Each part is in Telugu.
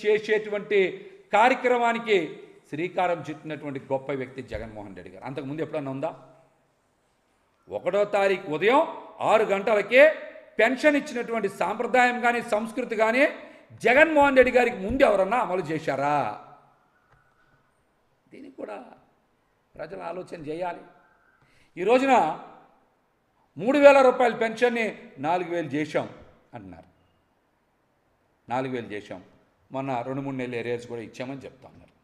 చేసేటువంటి కార్యక్రమానికి శ్రీకారం చుట్టినటువంటి గొప్ప వ్యక్తి జగన్మోహన్ రెడ్డి గారు. అంతకుముందు ఎప్పుడన్నా ఉందా? 1వ తారీఖు ఉదయం 6 గంటలకే పెన్షన్ ఇచ్చినటువంటి సాంప్రదాయం కానీ సంస్కృతి కానీ జగన్మోహన్ రెడ్డి గారికి ముందు ఎవరన్నా అమలు చేశారా? దీనికి కూడా ప్రజలు ఆలోచన చేయాలి. ఈ రోజున 3,000 రూపాయల పెన్షన్ని 4,000 చేశాం అంటున్నారు. 4,000 చేశాం, మొన్న 2-3 నెలల ఏరియాస్ కూడా ఇచ్చామని చెప్తా ఉన్నారు.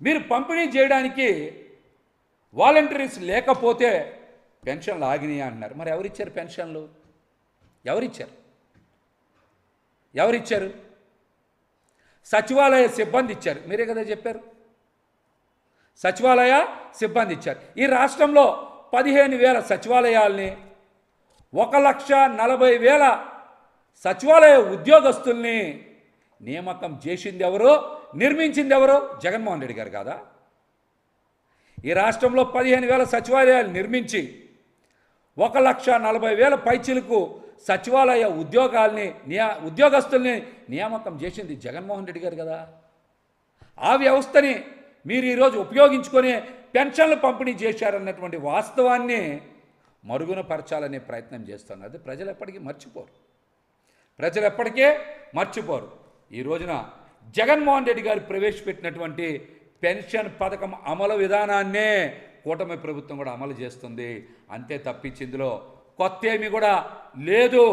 మీరు పంపిణీ చేయడానికి వాలంటీర్స్ లేకపోతే పెన్షన్లు ఆగినాయి అంటున్నారు. మరి ఎవరిచ్చారు పెన్షన్లు? ఎవరిచ్చారు? సచివాలయ సిబ్బంది ఇచ్చారు. మీరే కదా చెప్పారు, సచివాలయ సిబ్బంది ఇచ్చారు. ఈ రాష్ట్రంలో 15,000 సచివాలయాల్ని 1,40,000 సచివాలయ ఉద్యోగస్తుల్ని నియామకం చేసింది ఎవరు? నిర్మించింది ఎవరు? జగన్మోహన్ రెడ్డి గారు కాదా? ఈ రాష్ట్రంలో 15,000 సచివాలయాలు నిర్మించి 1,40,000 పైచిలకు సచివాలయ ఉద్యోగస్తుల్ని నియామకం చేసింది జగన్మోహన్ రెడ్డి గారు కదా. ఆ వ్యవస్థని మీరు ఈరోజు ఉపయోగించుకొని పెన్షన్లు పంపిణీ చేశారన్నటువంటి వాస్తవాన్ని మరుగున పరచాలనే ప్రయత్నం చేస్తున్నారు. అది ప్రజలు ఎప్పటికీ మర్చిపోరు. ఈ రోజున జగన్మోహన్ రెడ్డి గారు ప్రవేశపెట్టినటువంటి పెన్షన్ పథకం అమలు విధానాన్నే కూటమి ప్రభుత్వం కూడా అమలు చేస్తుంది. అంతే తప్పించి ఇందులో కొత్త ఏమీ కూడా లేదు.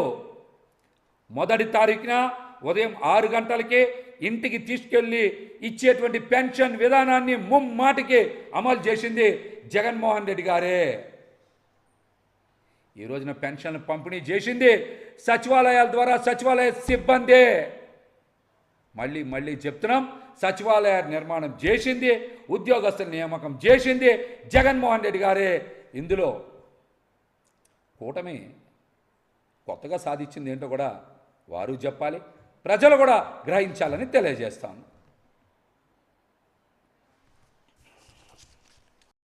1వ తారీఖున ఉదయం 6 గంటలకి ఇంటికి తీసుకెళ్ళి ఇచ్చేటువంటి పెన్షన్ విధానాన్ని ముమ్మాటికి అమలు చేసింది జగన్మోహన్ రెడ్డి గారే. ఈ రోజున పెన్షన్ పంపిణీ చేసింది సచివాలయాల ద్వారా సచివాలయ సిబ్బందే. మళ్ళీ చెప్తున్నాం, సచివాలయ నిర్మాణం చేసింది, ఉద్యోగస్తుల నియామకం చేసింది జగన్మోహన్ రెడ్డి గారే. ఇందులో కూటమి కొత్తగా సాధించింది ఏంటో కూడా వారు చెప్పాలి, ప్రజలు కూడా గ్రహించాలని తెలియజేస్తాను.